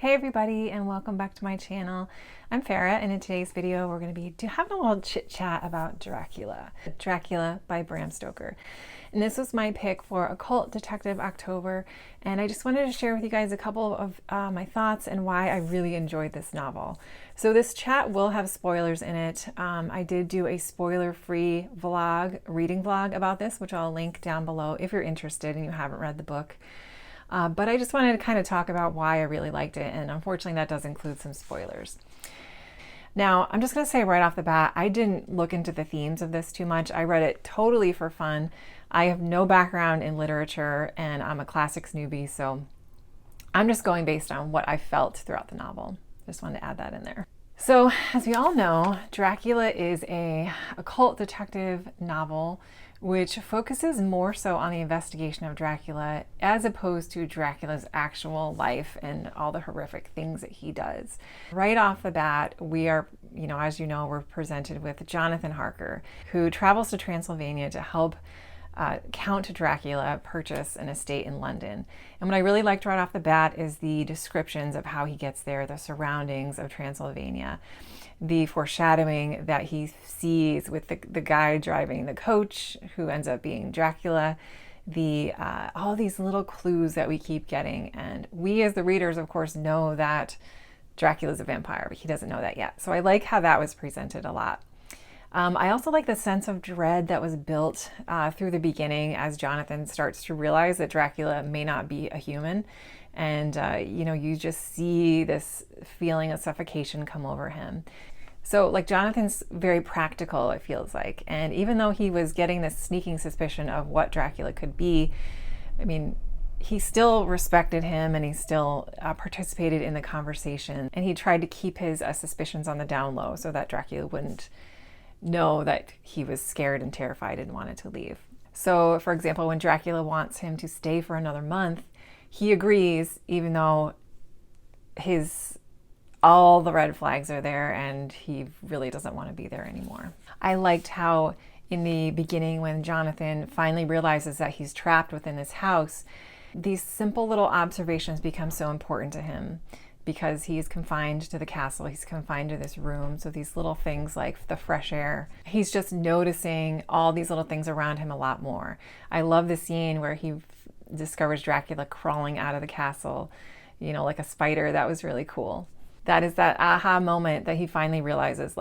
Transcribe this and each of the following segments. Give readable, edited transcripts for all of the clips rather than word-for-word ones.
Hey everybody, and welcome back to my channel. I'm Farrah, and in today's video we're going to be having a little chit chat about Dracula. Dracula by Bram Stoker. And this was my pick for Occult Detective October, and I just wanted to share with you guys a couple of my thoughts and why I really enjoyed this novel. So this chat will have spoilers in it. I did do a spoiler-free reading vlog about this, which I'll link down below if you're interested and you haven't read the book. But I just wanted to kind of talk about why I really liked it, and unfortunately that does include some spoilers. Now, I'm just going to say right off the bat, I didn't look into the themes of this too much. I read it totally for fun. I have no background in literature, and I'm a classics newbie, so I'm just going based on what I felt throughout the novel. Just wanted to add that in there. So, as we all know, Dracula is an occult detective novel which focuses more so on the investigation of Dracula as opposed to Dracula's actual life and all the horrific things that he does. Right off the bat, we are, as you know, we're presented with Jonathan Harker, who travels to Transylvania to help Count Dracula purchase an estate in London. And what I really liked right off the bat is the descriptions of how he gets there, the surroundings of Transylvania, the foreshadowing that he sees with the guy driving the coach who ends up being Dracula, all these little clues that we keep getting. And we as the readers, of course, know that Dracula's a vampire, but he doesn't know that yet. So I like how that was presented a lot. I also like the sense of dread that was built through the beginning as Jonathan starts to realize that Dracula may not be a human. And, you just see this feeling of suffocation come over him. So, Jonathan's very practical, it feels like. And even though he was getting this sneaking suspicion of what Dracula could be, he still respected him, and he still participated in the conversation. And he tried to keep his suspicions on the down low so that Dracula wouldn't know that he was scared and terrified and wanted to leave. So, for example, when Dracula wants him to stay for another month, he agrees, even though all the red flags are there and he really doesn't want to be there anymore. I liked how in the beginning, when Jonathan finally realizes that he's trapped within this house, these simple little observations become so important to him because he's confined to the castle, he's confined to this room. So these little things like the fresh air, he's just noticing all these little things around him a lot more. I love the scene where he discovers Dracula crawling out of the castle, like a spider. That was really cool. That is that aha moment that he finally realizes,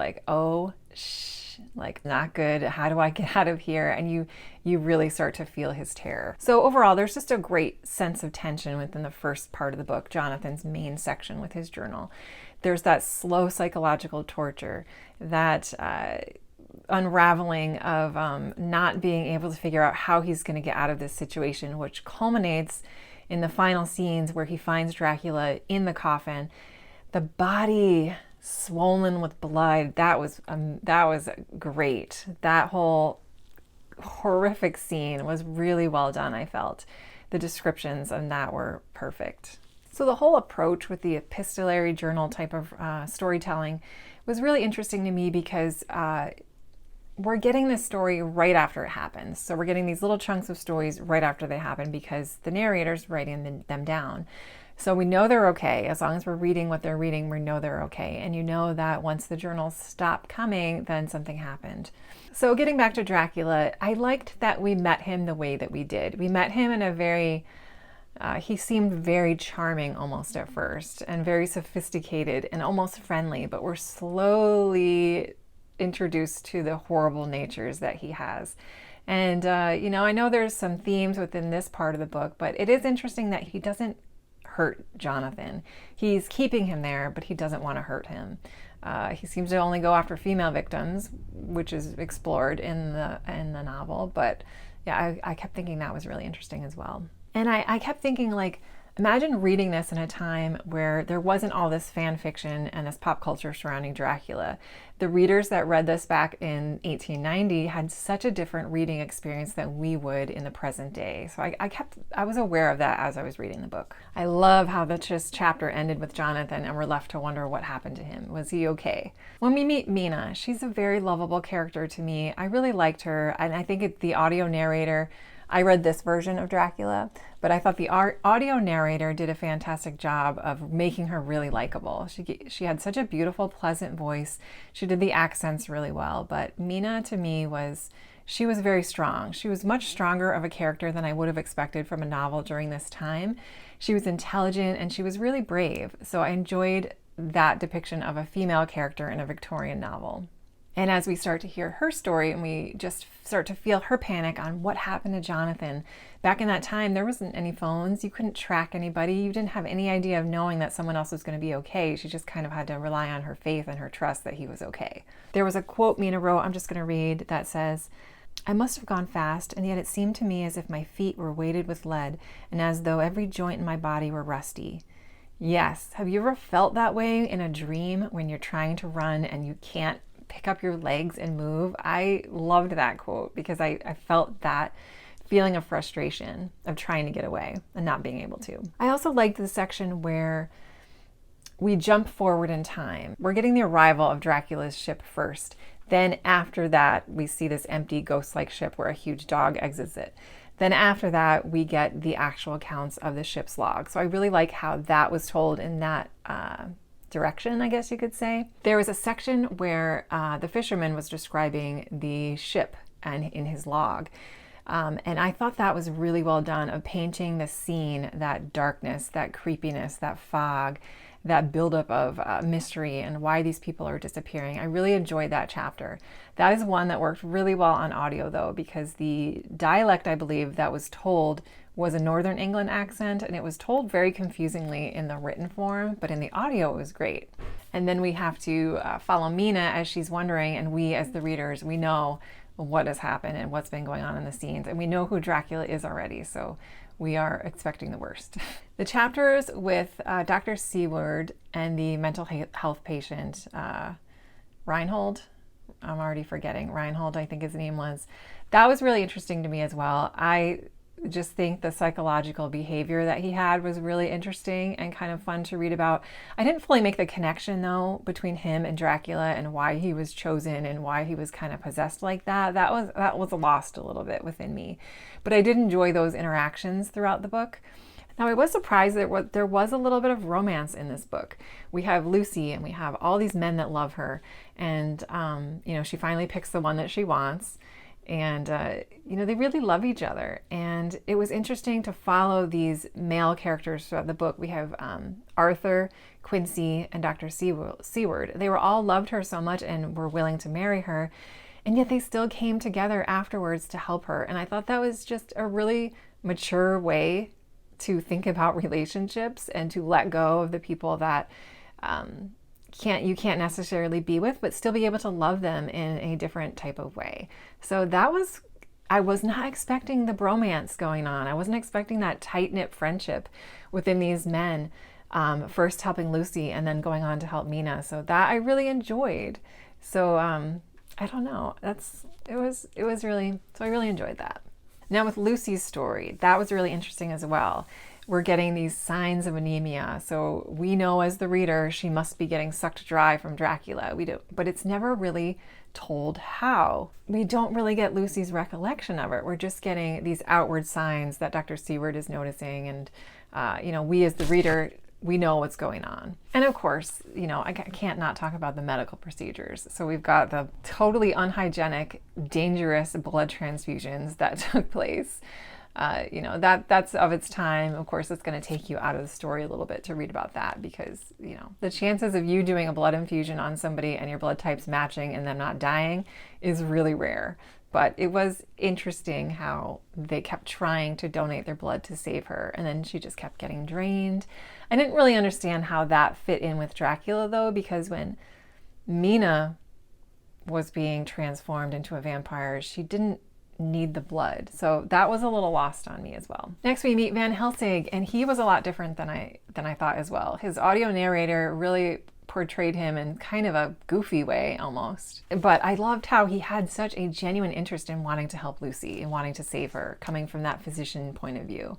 not good. How do I get out of here? And you really start to feel his terror. So overall, there's just a great sense of tension within the first part of the book, Jonathan's main section with his journal. There's that slow psychological torture, that unraveling of not being able to figure out how he's going to get out of this situation, which culminates in the final scenes where he finds Dracula in the coffin, the body swollen with blood. That was great. That whole horrific scene was really well done, I felt. The descriptions on that were perfect. So the whole approach with the epistolary journal type of storytelling was really interesting to me because we're getting this story right after it happens. So we're getting these little chunks of stories right after they happen because the narrator's writing them down. So we know they're okay. As long as we're reading what they're reading, we know they're okay. And you know that once the journals stop coming, then something happened. So getting back to Dracula, I liked that we met him the way that we did. We met him in a he seemed very charming almost at first, and very sophisticated and almost friendly, but we're slowly introduced to the horrible natures that he has. And, I know there's some themes within this part of the book, but it is interesting that he doesn't hurt Jonathan. He's keeping him there, but he doesn't want to hurt him. He seems to only go after female victims, which is explored in the novel. But yeah, I kept thinking that was really interesting as well. And I kept thinking, imagine reading this in a time where there wasn't all this fan fiction and this pop culture surrounding Dracula. The readers that read this back in 1890 had such a different reading experience than we would in the present day. So I was aware of that as I was reading the book. I love how this chapter ended with Jonathan and we're left to wonder what happened to him. Was he okay? When we meet Mina, she's a very lovable character to me. I really liked her, and I think the audio narrator I read this version of Dracula, but I thought the audio narrator did a fantastic job of making her really likable. She had such a beautiful, pleasant voice. She did the accents really well, but Mina to me she was very strong. She was much stronger of a character than I would have expected from a novel during this time. She was intelligent and she was really brave. So I enjoyed that depiction of a female character in a Victorian novel. And as we start to hear her story and we just start to feel her panic on what happened to Jonathan, back in that time, there wasn't any phones. You couldn't track anybody. You didn't have any idea of knowing that someone else was going to be okay. She just kind of had to rely on her faith and her trust that he was okay. There was a quote Mina wrote, I'm just going to read, that says, "I must have gone fast, and yet it seemed to me as if my feet were weighted with lead and as though every joint in my body were rusty." Yes. Have you ever felt that way in a dream when you're trying to run and you can't pick up your legs and move? I loved that quote because I felt that feeling of frustration of trying to get away and not being able to. I also liked the section where we jump forward in time. We're getting the arrival of Dracula's ship first. Then after that, we see this empty ghost-like ship where a huge dog exits it. Then after that, we get the actual accounts of the ship's log. So I really like how that was told in that direction, I guess you could say. There was a section where the fisherman was describing the ship and in his log. And I thought that was really well done of painting the scene, that darkness, that creepiness, that fog, that buildup of mystery and why these people are disappearing. I really enjoyed that chapter. That is one that worked really well on audio though, because the dialect, I believe, that was told was a Northern England accent, and it was told very confusingly in the written form, but in the audio it was great. And then we have to follow Mina as she's wondering, and we as the readers, we know what has happened and what's been going on in the scenes, and we know who Dracula is already, so we are expecting the worst. The chapters with Dr. Seward and the mental health patient, Reinhold, I'm already forgetting, Reinhold I think his name was, that was really interesting to me as well. I just think the psychological behavior that he had was really interesting and kind of fun to read about. I didn't fully make the connection though between him and Dracula and why he was chosen and why he was kind of possessed like that. That was lost a little bit within me. But I did enjoy those interactions throughout the book. Now I was surprised that there was a little bit of romance in this book. We have Lucy and we have all these men that love her, and she finally picks the one that she wants. And, they really love each other. And it was interesting to follow these male characters throughout the book. We have Arthur, Quincy, and Dr. Seward. They were all loved her so much and were willing to marry her. And yet they still came together afterwards to help her. And I thought that was just a really mature way to think about relationships and to let go of the people that you can't necessarily be with, but still be able to love them in a different type of way. So I was not expecting the bromance going on. I wasn't expecting that tight-knit friendship within these men, first helping Lucy and then going on to help Mina. So that I really enjoyed. So I don't know. I really enjoyed that. Now with Lucy's story, that was really interesting as well. We're getting these signs of anemia. So we know as the reader, she must be getting sucked dry from Dracula. But it's never really told how. We don't really get Lucy's recollection of it. We're just getting these outward signs that Dr. Seward is noticing. And, we as the reader, we know what's going on. And of course, I can't not talk about the medical procedures. So we've got the totally unhygienic, dangerous blood transfusions that took place. That's of its time. Of course, it's going to take you out of the story a little bit to read about that because, the chances of you doing a blood infusion on somebody and your blood types matching and them not dying is really rare. But it was interesting how they kept trying to donate their blood to save her, and then she just kept getting drained. I didn't really understand how that fit in with Dracula, though, because when Mina was being transformed into a vampire, she didn't need the blood. So that was a little lost on me as well. Next we meet Van Helsing, and he was a lot different than I thought as well. His audio narrator really portrayed him in kind of a goofy way almost. But I loved how he had such a genuine interest in wanting to help Lucy and wanting to save her, coming from that physician point of view.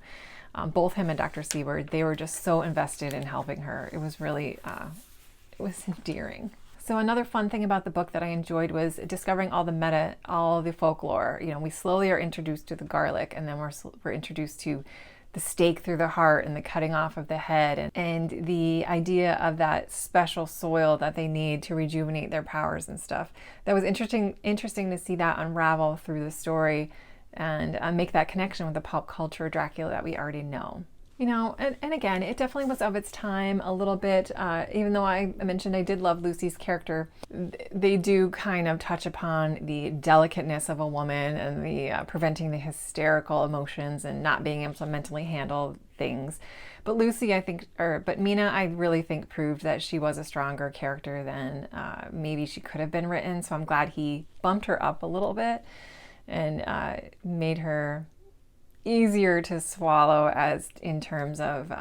Both him and Dr. Seward, they were just so invested in helping her. It was really, it was endearing. So another fun thing about the book that I enjoyed was discovering all the folklore. You know, we slowly are introduced to the garlic, and then we're introduced to the stake through the heart and the cutting off of the head, and the idea of that special soil that they need to rejuvenate their powers and stuff. That was interesting to see that unravel through the story and make that connection with the pop culture Dracula that we already know. You know, and again, it definitely was of its time a little bit, even though I mentioned I did love Lucy's character. They do kind of touch upon the delicateness of a woman and the preventing the hysterical emotions and not being able to mentally handle things. But Lucy, but Mina, I really think proved that she was a stronger character than maybe she could have been written. So I'm glad he bumped her up a little bit and made her easier to swallow as in terms of,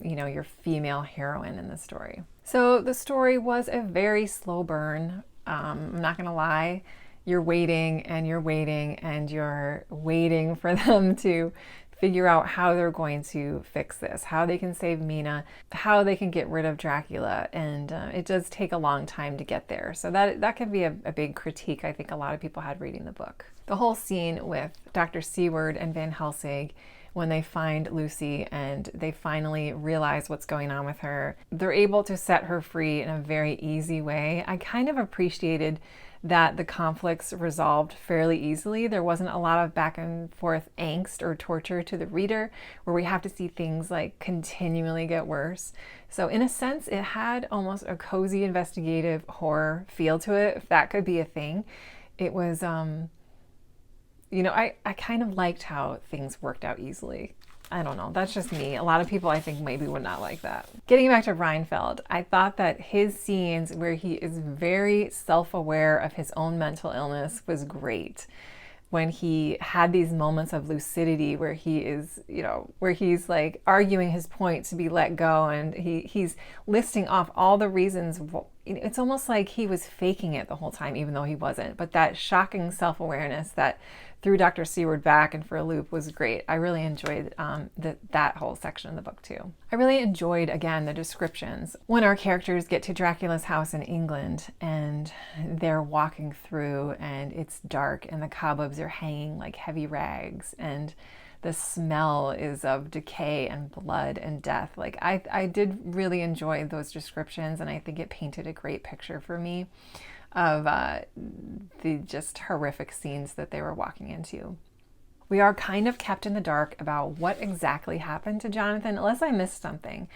you know, your female heroine in the story. So the story was a very slow burn. I'm not gonna lie, you're waiting and you're waiting and you're waiting for them to figure out how they're going to fix this, how they can save Mina, how they can get rid of Dracula, and it does take a long time to get there. So that could be a big critique I think a lot of people had reading the book. The whole scene with Dr. Seward and Van Helsing, when they find Lucy and they finally realize what's going on with her, they're able to set her free in a very easy way. I kind of appreciated that the conflicts resolved fairly easily. There wasn't a lot of back and forth angst or torture to the reader where we have to see things like continually get worse. So in a sense, it had almost a cozy investigative horror feel to it, if that could be a thing. It was, you know, I kind of liked how things worked out easily. I don't know, that's just me. A lot of people I think maybe would not like that. Getting back to Reinfeld, I thought that his scenes where he is very self-aware of his own mental illness was great. When he had these moments of lucidity where he is, you know, where he's like arguing his point to be let go, and he's listing off all the reasons. It's almost like he was faking it the whole time, even though he wasn't. But that shocking self-awareness that threw Dr. Seward back and for a loop was great. I really enjoyed that whole section of the book too. I really enjoyed, again, the descriptions. When our characters get to Dracula's house in England and they're walking through and it's dark and the cobwebs are hanging like heavy rags and the smell is of decay and blood and death. Like I did really enjoy those descriptions, and I think it painted a great picture for me of the just horrific scenes that they were walking into. We are kind of kept in the dark about what exactly happened to Jonathan, unless I missed something.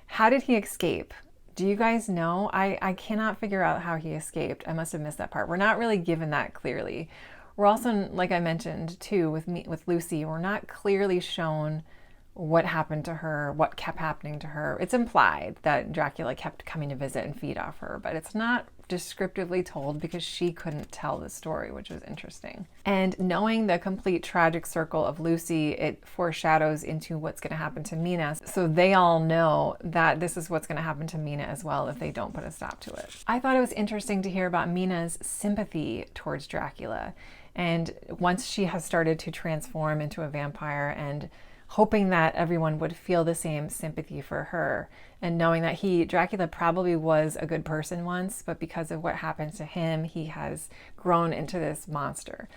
How did he escape? Do you guys know? I cannot figure out how he escaped. I must have missed that part. We're not really given that clearly. We're also, like I mentioned too, with Lucy, we're not clearly shown what happened to her, what kept happening to her. It's implied that Dracula kept coming to visit and feed off her, but it's not descriptively told because she couldn't tell the story, which was interesting. And knowing the complete tragic circle of Lucy, it foreshadows into what's going to happen to Mina. So they all know that this is what's going to happen to Mina as well if they don't put a stop to it. I thought it was interesting to hear about Mina's sympathy towards Dracula. And once she has started to transform into a vampire, and hoping that everyone would feel the same sympathy for her, and knowing that Dracula probably was a good person once, but because of what happened to him, he has grown into this monster.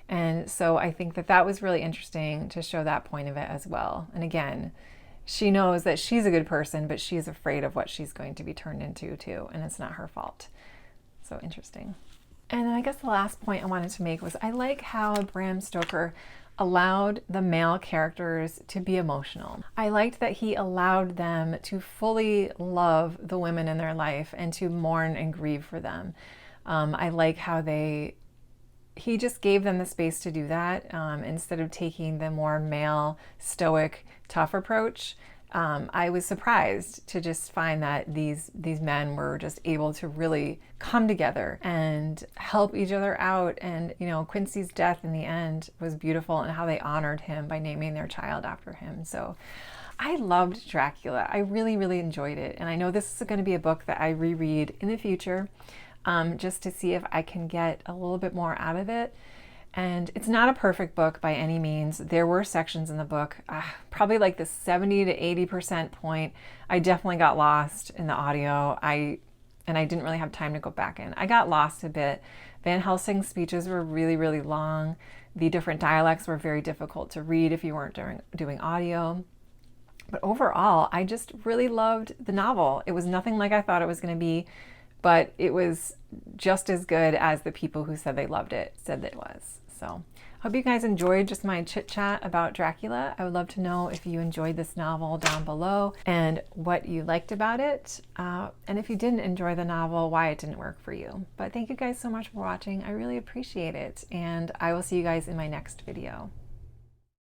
And so I think that was really interesting to show that point of it as well. And again, she knows that she's a good person, but she's afraid of what she's going to be turned into too, and it's not her fault. So interesting. And I guess the last point I wanted to make was I like how Bram Stoker allowed the male characters to be emotional. I liked that he allowed them to fully love the women in their life and to mourn and grieve for them. I like how he just gave them the space to do that instead of taking the more male, stoic, tough approach. I was surprised to just find that these men were just able to really come together and help each other out. And, you know, Quincy's death in the end was beautiful, and how they honored him by naming their child after him. So I loved Dracula. I really, really enjoyed it. And I know this is going to be a book that I reread in the future just to see if I can get a little bit more out of it. And it's not a perfect book by any means. There were sections in the book, probably like the 70 to 80% point. I definitely got lost in the audio. I and I didn't really have time to go back in. I got lost a bit. Van Helsing's speeches were really, really long. The different dialects were very difficult to read if you weren't doing audio. But overall, I just really loved the novel. It was nothing like I thought it was going to be, but it was just as good as the people who said they loved it said that it was. So hope you guys enjoyed just my chit chat about Dracula. I would love to know if you enjoyed this novel down below and what you liked about it. And if you didn't enjoy the novel, why it didn't work for you. But thank you guys so much for watching. I really appreciate it. And I will see you guys in my next video.